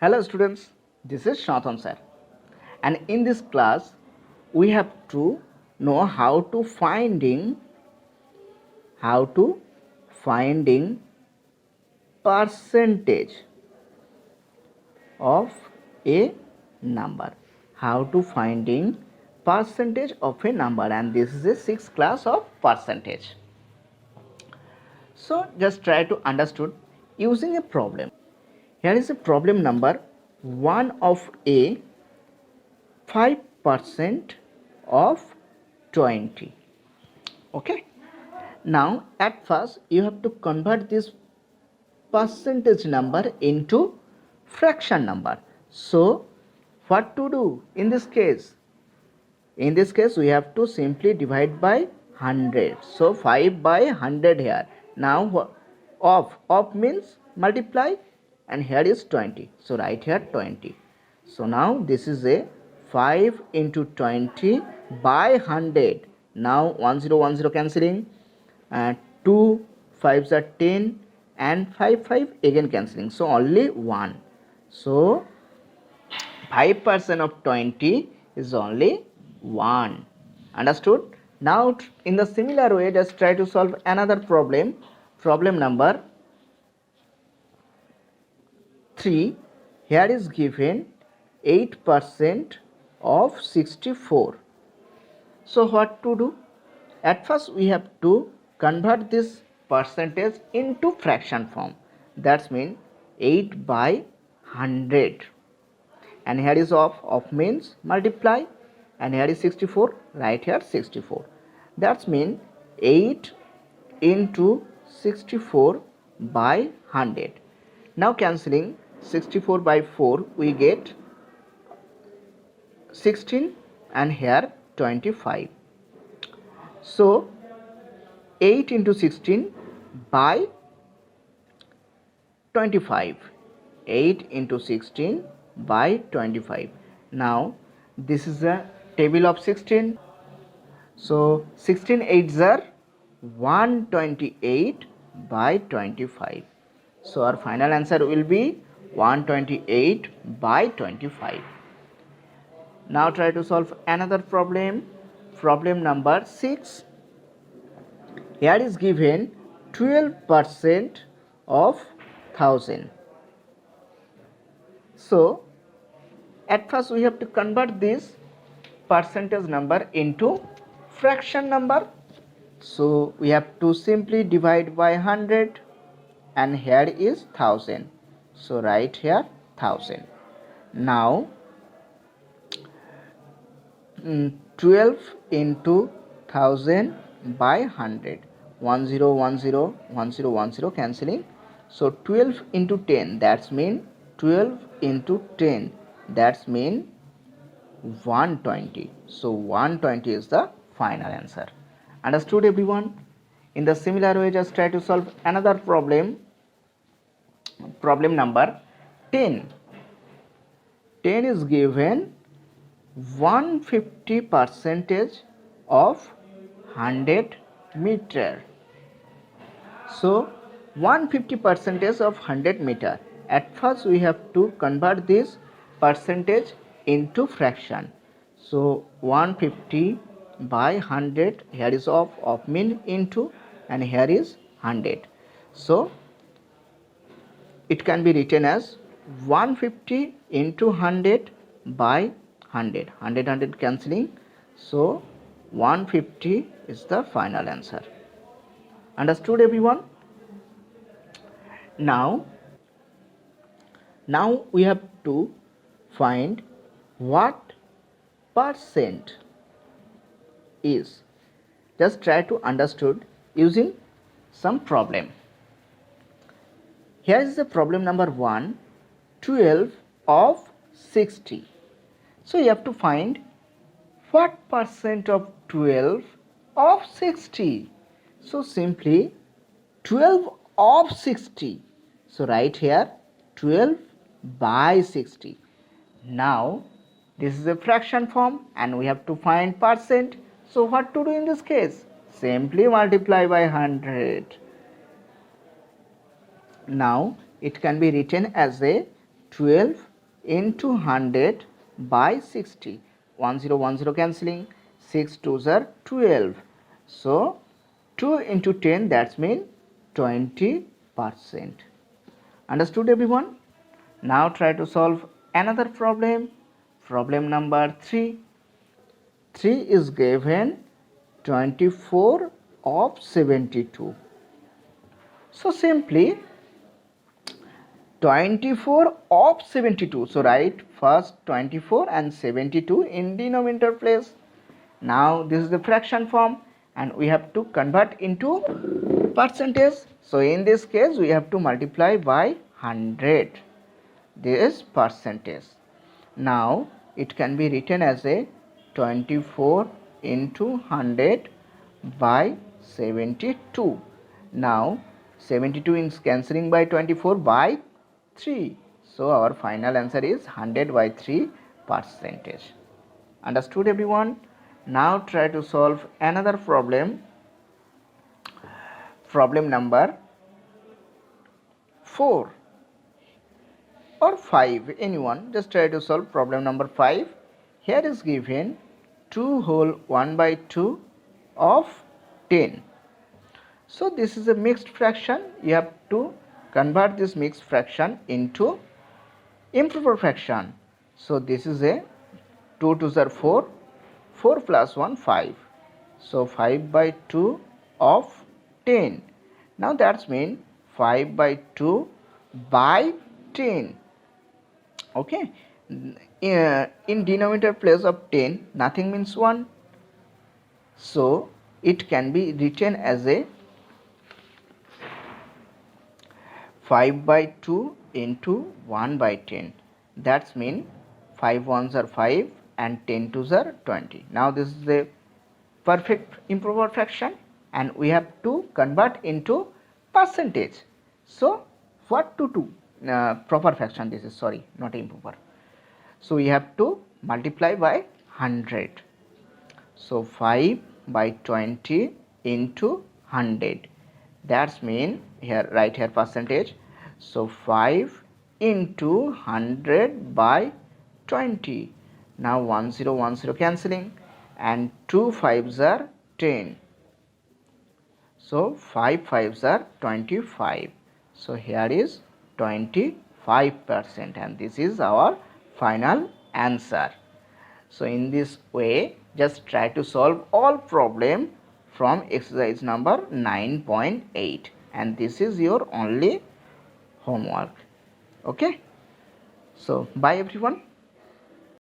Hello students, this is Shantanu sir, and in this class we have to know how to finding percentage of a number. How to finding percentage of a number, and this is a sixth class of percentage. So just try to understood using a problem. Here is a problem number 1 of a 5% of 20. Okay. Now at first you have to convert this percentage number into fraction number. So what to do in this case? In this case we have to simply divide by 100. So 5 by 100 here. Now of means multiply, and here is 20. So write here 20. So now this is a 5 into 20 by 100. Now 1010 cancelling, 2 5s are 10 and 5 again cancelling. So only 1. So 5% of 20 is only 1. Understood? Now in the similar way, just try to solve another problem. Problem number 3. Here is given 8% of 64. So what to do? At first we have to convert this percentage into fraction form. That means 8 by 100. And here is of means multiply, and here is 64, right here 64. That means 8 into 64 by 100. Now cancelling 64 by 4, we get 16 and here 25. So 8 into 16 by 25. 8 into 16 by 25. Now this is a table of 16. So 16 8s are 128 by 25. So our final answer will be 128 by 25. Now try to solve another problem. Problem number 6. Here is given 12% of 1000. So at first we have to convert this percentage number into fraction number. So we have to simply divide by 100, and here is 1000. So write here 1000. Now 12 into 1000 by 100. 1010 cancelling. So 12 into 10, that's mean 12 into 10, that's mean 120. So 120 is the final answer. Understood everyone? In the similar way, just try to solve another problem. Problem number 10. 10 is given 150% of 100 meter. So 150% of 100 meter. At first we have to convert this percentage into fraction. So 150 by 100, here is of mean into, and here is 100. So it can be written as 150 into 100 by 100. 100 cancelling. So 150 is the final answer. Understood everyone? Now we have to find what percent is. Just try to understood using some problem. Here is the problem number 1. 12 of 60. So you have to find what percent of 12 of 60. So simply 12 of 60. So write here 12 by 60. Now this is a fraction form and we have to find percent. So what to do in this case? Simply multiply by 100. Now it can be written as a 12 into 100 by 60. 1010 cancelling, 6 2s are 12. So 2 into 10, that's mean 20%. Understood everyone? Now try to solve another problem. Problem number 3. 3 is given 24 of 72. So simply 24 of 72. So write first 24 and 72 in denominator place. Now this is the fraction form and we have to convert into percentage. So in this case we have to multiply by 100. This percentage. Now it can be written as a 24 into 100 by 72. Now 72 is cancelling by 24 by 3. So our final answer is 100 by 3 percentage. Understood everyone? Now try to solve another problem. Problem number 4 or 5, anyone, just try to solve problem number 5. Here is given 2 whole 1 by 2 of 10. So this is a mixed fraction. You have to convert this mixed fraction into improper fraction. So this is a 2 2s are 4, 4 plus 1 5. So 5 by 2 of 10. Now that's mean 5 by 2 by 10. Okay, in denominator place of 10 nothing means 1, so it can be written as a 5 by 2 into 1 by 10. That's mean 5 ones are 5 and 10 twos are 20. Now this is a perfect improper fraction and we have to convert into percentage. So what to do? Proper fraction, this is, sorry, not improper. So we have to multiply by 100. So 5 by 20 into 100. That's mean here, right here percentage. So 5 into 100 by 20. Now 1010 cancelling and 2 5s are 10. So 5 5s are 25. So here is 25% and this is our final answer. So in this way, just try to solve all problem from exercise number 9.8 and this is your only homework. Okay, so bye everyone.